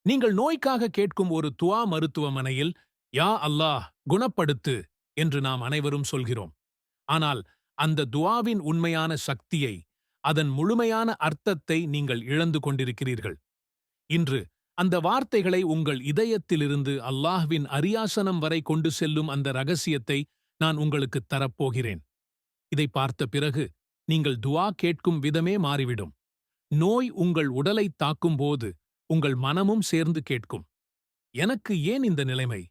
நீங்கள் நோய்க்காக கேட்கும் ஒரு துஆ மருத்துவமனையில் யா அல்லாஹ் குணப்படுத்து என்று நாம் அனைவரும் சொல்கிறோம். ஆனால் அந்த துஆவின் உண்மையான சக்தியை, அதன் முழுமையான அர்த்தத்தை நீங்கள் இழந்து கொண்டிருக்கிறீர்கள். இன்று அந்த வார்த்தைகளை உங்கள் இதயத்திலிருந்து அல்லாஹ்வின் அரியாசனம் வரை கொண்டு செல்லும் அந்த ரகசியத்தை நான் உங்களுக்குத் தரப்போகிறேன். இதை பார்த்த பிறகு நீங்கள் துஆ கேட்கும் விதமே மாறிவிடும். நோய் உங்கள் உடலைத் தாக்கும்போது உங்கள் மனமும் சேர்ந்து கேட்கும், எனக்கு ஏன் இந்த நிலைமை?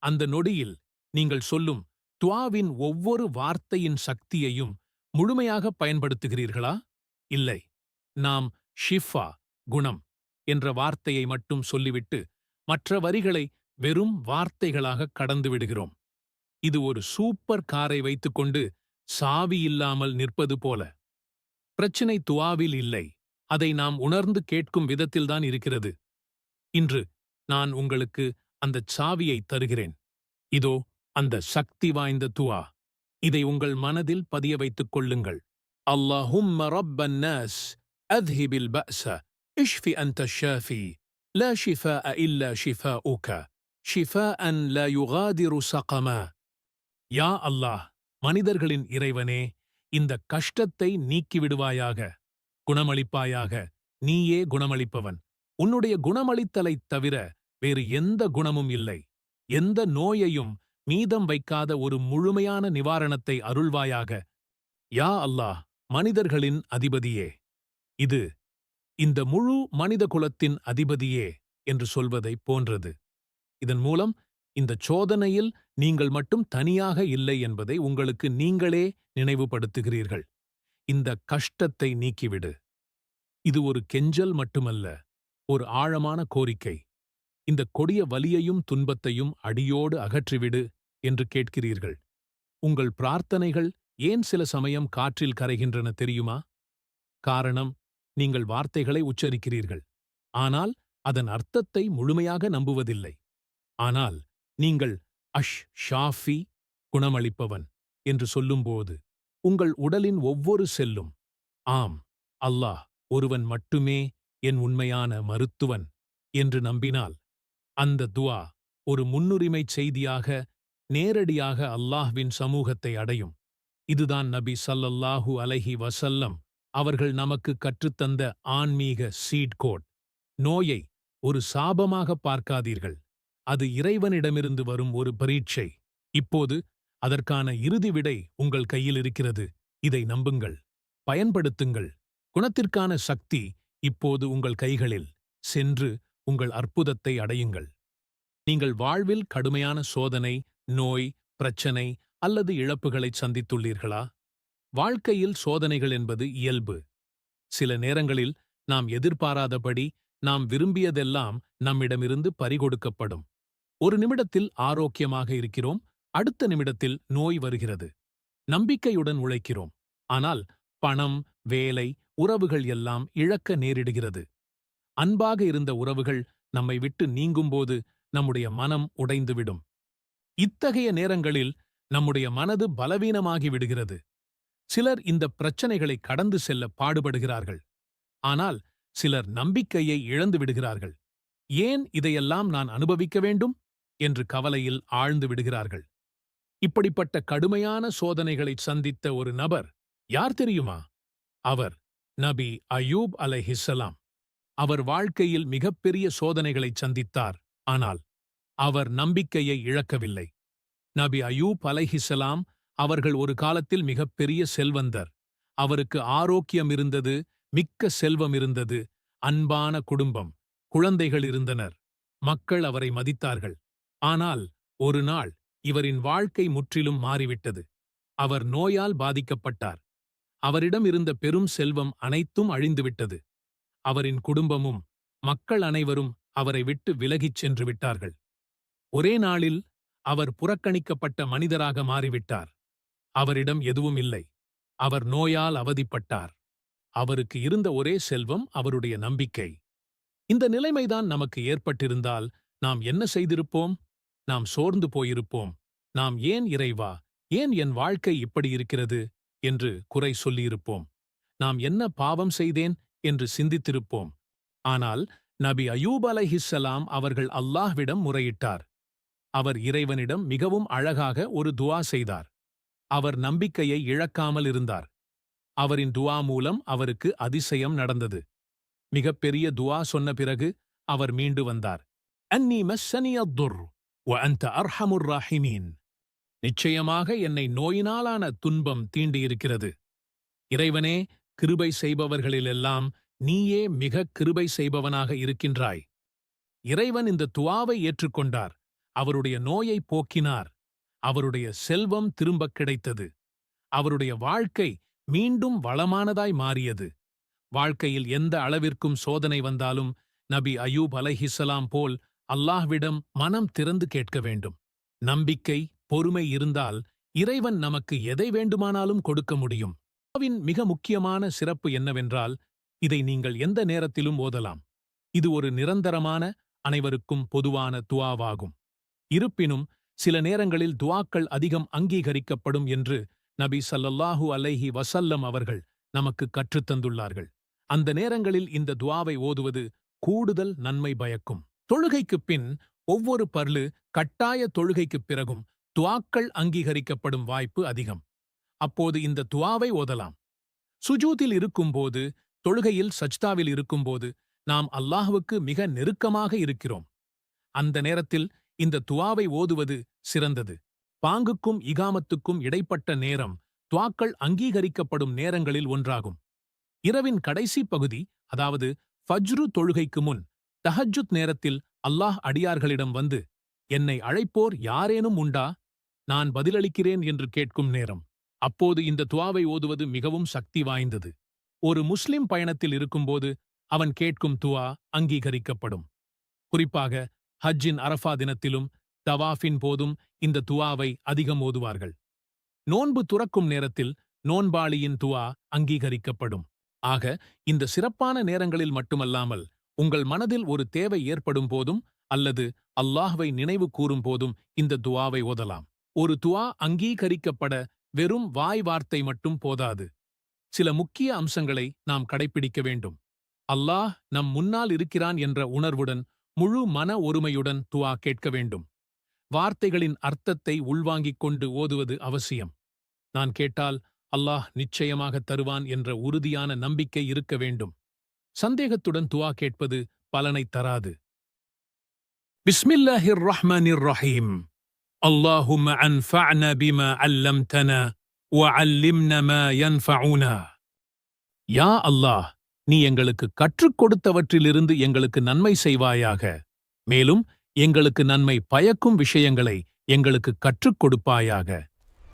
அந்த நொடியில் நீங்கள் சொல்லும் துஆவின் ஒவ்வொரு வார்த்தையின் சக்தியையும் முழுமையாக பயன்படுத்துகிறீர்களா? இல்லை. நாம் ஷிஃபா குணம் என்ற வார்த்தையை மட்டும் சொல்லிவிட்டு மற்ற வரிகளை வெறும் வார்த்தைகளாக கடந்து விடுகிறோம். இது ஒரு சூப்பர் காரை வைத்துக்கொண்டு சாவி இல்லாமல் நிற்பது போல. பிரச்சினை துஆவில் இல்லை, அதை நாம் உணர்ந்து கேட்கும் விதத்தில்தான் இருக்கிறது. இன்று நான் உங்களுக்கு அந்தச் சாவியை தருகிறேன். இதோ அந்த சக்தி வாய்ந்த துஆ. இதை உங்கள் மனதில் பதிய வைத்துக் கொள்ளுங்கள். அல்லாஹும்ம ரப்பன் நாஸ் அத்ஹிபில் பஅஸ இஷ்ஃபி அன்த ஷாஃபி லா ஷிஃபாஅ இல்லா ஷிஃபாஉக ஷிஃபாஅன் லா யுகாதிரு ஸகமா. யா அல்லாஹ், மனிதர்களின் இறைவனே, இந்த கஷ்டத்தை நீக்கிவிடுவாயாக, குணமளிப்பாயாக. நீயே குணமளிப்பவன். உன்னுடைய குணமளித்தலைத் தவிர வேறு எந்த குணமும் இல்லை. எந்த நோயையும் மீதம் வைக்காத ஒரு முழுமையான நிவாரணத்தை அருள்வாயாக. யா அல்லாஹ், மனிதர்களின் அதிபதியே, இது இந்த முழு மனித குலத்தின் அதிபதியே என்று சொல்வதைப் போன்றது. இதன் மூலம் இந்தச் சோதனையில் நீங்கள் மட்டும் தனியாக இல்லை என்பதை உங்களுக்கு நீங்களே நினைவுபடுத்துகிறீர்கள். இந்த கஷ்டத்தை நீக்கிவிடு. இது ஒரு கெஞ்சல் மட்டுமல்ல, ஒரு ஆழமான கோரிக்கை. இந்த கொடிய வலியையும் துன்பத்தையும் அடியோடு அகற்றிவிடு என்று கேட்கிறீர்கள். உங்கள் பிரார்த்தனைகள் ஏன் சில சமயம் காற்றில் கரைகின்றன தெரியுமா? காரணம், நீங்கள் வார்த்தைகளை உச்சரிக்கிறீர்கள், ஆனால் அதன் அர்த்தத்தை முழுமையாக நம்புவதில்லை. ஆனால் நீங்கள் அஷ் ஷாஃபி குணமளிப்பவன் என்று சொல்லும்போது உங்கள் உடலின் ஒவ்வொரு செல்லும் ஆம், அல்லாஹ் ஒருவன் மட்டுமே என் உண்மையான மருத்துவன் என்று நம்பினால் அந்த துஆ ஒரு முன்னுரிமைச் செய்தியாக நேரடியாக அல்லாஹ்வின் சமூகத்தை அடையும். இதுதான் நபி ஸல்லல்லாஹு அலைஹி வஸல்லம் அவர்கள் நமக்கு கற்றுத்தந்த ஆன்மீக சீட் கோட். நோயை ஒரு சாபமாக பார்க்காதீர்கள், அது இறைவனிடமிருந்து வரும் ஒரு பரீட்சை. இப்போது அதற்கான இறுதி விடை உங்கள் கையில் இருக்கிறது. இதை நம்புங்கள், பயன்படுத்துங்கள். குணத்திற்கான சக்தி இப்போது உங்கள் கைகளில். சென்று உங்கள் அற்புதத்தை அடையுங்கள். நீங்கள் வாழ்வில் கடுமையான சோதனை, நோய், பிரச்சனை அல்லது இழப்புகளைச் சந்தித்துள்ளீர்களா? வாழ்க்கையில் சோதனைகள் என்பது இயல்பு. சில நேரங்களில் நாம் எதிர்பாராதபடி நாம் விரும்பியதெல்லாம் நம்மிடமிருந்து பறிகொடுக்கப்படும். ஒரு நிமிடத்தில் ஆரோக்கியமாக இருக்கிறோம், அடுத்த நிமிடத்தில் நோய் வருகிறது. நம்பிக்கையுடன் உழைக்கிறோம், ஆனால் பணம், வேலை, உறவுகள் எல்லாம் இழக்க நேரிடுகிறது. அன்பாக இருந்த உறவுகள் நம்மை விட்டு நீங்கும்போது நம்முடைய மனம் உடைந்துவிடும். இத்தகைய நேரங்களில் நம்முடைய மனது பலவீனமாகி விடுகிறது. சிலர் இந்த பிரச்சனைகளை கடந்து செல்ல பாடுபடுகிறார்கள், ஆனால் சிலர் நம்பிக்கையை இழந்து விடுகிறார்கள். ஏன் இதையெல்லாம் நான் அனுபவிக்க வேண்டும் என்று கவலையில் ஆழ்ந்து விடுகிறார்கள். இப்படிப்பட்ட கடுமையான சோதனைகளை சந்தித்த ஒரு நபர் யார் தெரியுமா? அவர் நபி அய்யூப் அலைஹிஸ்ஸலாம். அவர் வாழ்க்கையில் மிகப்பெரிய சோதனைகளைச் சந்தித்தார், ஆனால் அவர் நம்பிக்கையை இழக்கவில்லை. நபி அய்யூப் அலைஹிஸ்ஸலாம் அவர்கள் ஒரு காலத்தில் மிகப்பெரிய செல்வந்தர். அவருக்கு ஆரோக்கியம் இருந்தது, மிக்க செல்வம் இருந்தது, அன்பான குடும்பம், குழந்தைகள் இருந்தனர். மக்கள் அவரை மதித்தார்கள். ஆனால் ஒரு நாள் இவரின் வாழ்க்கை முற்றிலும் மாறிவிட்டது. அவர் நோயால் பாதிக்கப்பட்டார். அவரிடம் இருந்த பெரும் செல்வம் அனைத்தும் அழிந்துவிட்டது. அவரின் குடும்பமும் மக்கள் அனைவரும் அவரை விட்டு விலகிச் சென்று விட்டார்கள். ஒரே நாளில் அவர் புறக்கணிக்கப்பட்ட மனிதராக மாறிவிட்டார். அவரிடம் எதுவும் இல்லை. அவர் நோயால் அவதிப்பட்டார். அவருக்கு இருந்த ஒரே செல்வம் அவருடைய நம்பிக்கை. இந்த நிலைமைதான் நமக்கு ஏற்பட்டிருந்தால் நாம் என்ன செய்திருப்போம்? நாம் சோர்ந்து போயிருப்போம். நாம் ஏன் இறைவா, ஏன் என் வாழ்க்கை இப்படி இருக்கிறது என்று குறை சொல்லியிருப்போம். நாம் என்ன பாவம் செய்தேன் என்று சிந்தித்திருப்போம். ஆனால் நபி அயூப் அலைஹிஸ்ஸலாம் அவர்கள் அல்லாஹ்விடம் முறையிட்டார். அவர் இறைவனிடம் மிகவும் அழகாக ஒரு துஆ செய்தார். அவர் நம்பிக்கையை இழக்காமல் இருந்தார். அவரின் துஆ மூலம் அவருக்கு அதிசயம் நடந்தது. மிகப்பெரிய துஆ சொன்ன பிறகு அவர் மீண்டு வந்தார். அன்னி மஸ்ஸனிய துர் வ அன்த அர்ஹமுர் ராஹிமீன். நிச்சயமாக என்னை நோயினாலான துன்பம் தீண்டியிருக்கிறது. இறைவனே, கிருபை செய்பவர்களிலெல்லாம் நீயே மிக கிருபை செய்பவனாக இருக்கின்றாய். இறைவன் இந்த துஆவை ஏற்றுக்கொண்டார். அவருடைய நோயை போக்கினார். அவருடைய செல்வம் திரும்பக் கிடைத்தது. அவருடைய வாழ்க்கை மீண்டும் வளமானதாய் மாறியது. வாழ்க்கையில் எந்த அளவிற்கும் சோதனை வந்தாலும் நபி அயூப் அலைஹிஸ்ஸலாம் போல் அல்லாஹ்விடம் மனம் திறந்து கேட்க வேண்டும். நம்பிக்கை, பொறுமை இருந்தால் இறைவன் நமக்கு எதை வேண்டுமானாலும் கொடுக்க முடியும். துஆவின் மிக முக்கியமான சிறப்பு என்னவென்றால், இதை நீங்கள் எந்த நேரத்திலும் ஓதலாம். இது ஒரு நிரந்தரமான, அனைவருக்கும் பொதுவான துஆவாகும். இருப்பினும் சில நேரங்களில் துஆக்கள் அதிகம் அங்கீகரிக்கப்படும் என்று நபி ஸல்லல்லாஹு அலைஹி வஸல்லம் அவர்கள் நமக்கு கற்றுத்தந்துள்ளார்கள். அந்த நேரங்களில் இந்த துஆவை ஓதுவது கூடுதல் நன்மை பயக்கும். தொழுகைக்குப் பின் ஒவ்வொரு பர்லு கட்டாய தொழுகைக்குப் பிறகும் துஆக்கள் அங்கீகரிக்கப்படும் வாய்ப்பு அதிகம். அப்போது இந்த துஆவை ஓதலாம். சுஜூதில் இருக்கும்போது, தொழுகையில் சஜ்தாவில் இருக்கும்போது நாம் அல்லாஹ்வுக்கு மிக நெருக்கமாக இருக்கிறோம். அந்த நேரத்தில் இந்த துஆவை ஓதுவது சிறந்தது. பாங்குக்கும் இகாமத்துக்கும் இடைப்பட்ட நேரம் துஆக்கள் அங்கீகரிக்கப்படும் நேரங்களில் ஒன்றாகும். இரவின் கடைசி பகுதி, அதாவது ஃபஜ்ரு தொழுகைக்கு முன் தஹஜ்ஜுத் நேரத்தில் அல்லாஹ் அடியார்களிடம் வந்து, என்னை அழைப்போர் யாரேனும் உண்டா, நான் பதிலளிக்கிறேன் என்று கேட்கும் நேரம். அப்போது இந்த துஆவை ஓதுவது மிகவும் சக்தி வாய்ந்தது. ஒரு முஸ்லிம் பயணத்தில் இருக்கும்போது அவன் கேட்கும் துஆ அங்கீகரிக்கப்படும். குறிப்பாக ஹஜ்ஜின் அரஃபா தினத்திலும் தவாஃபின் போதும் இந்த துஆவை அதிகம் ஓதுவார்கள். நோன்பு துறக்கும் நேரத்தில் நோன்பாளியின் துஆ அங்கீகரிக்கப்படும். ஆக, இந்த சிறப்பான நேரங்களில் மட்டுமல்லாமல் உங்கள் மனதில் ஒரு தேவை ஏற்படும் போதும் அல்லது அல்லாஹ்வை நினைவு கூறும் போதும் இந்த துஆவை ஓதலாம். ஒரு துஆ அங்கீகரிக்கப்பட வெறும் வாய் வார்த்தை மட்டும் போதாது. சில முக்கிய அம்சங்களை நாம் கடைப்பிடிக்க வேண்டும். அல்லாஹ் நம் முன்னால் இருக்கிறான் என்ற உணர்வுடன், முழு மன ஒருமையுடன் துஆ கேட்க வேண்டும். வார்த்தைகளின் அர்த்தத்தை உள்வாங்கிக் கொண்டு ஓதுவது அவசியம். நான் கேட்டால் அல்லாஹ் நிச்சயமாக தருவான் என்ற உறுதியான நம்பிக்கை இருக்க வேண்டும். சந்தேகத்துடன் துஆ கேட்பது பலனைத் தராது. பிஸ்மில்லாஹிர் ரஹ்மானிர் ரஹீம். அல்லாஹும்ம அன்ஃபஅனா பிமா அல்லம்தனா வ அல்லிம்னா மா யன்ஃபஉனா. யா அல்லாஹ், நீ எங்களுக்கு கற்றுக் கொடுத்தவற்றிலிருந்து எங்களுக்கு நன்மை செய்வாயாக. மேலும் எங்களுக்கு நன்மை பயக்கும் விஷயங்களை எங்களுக்கு கற்றுக் கொடுப்பாயாக.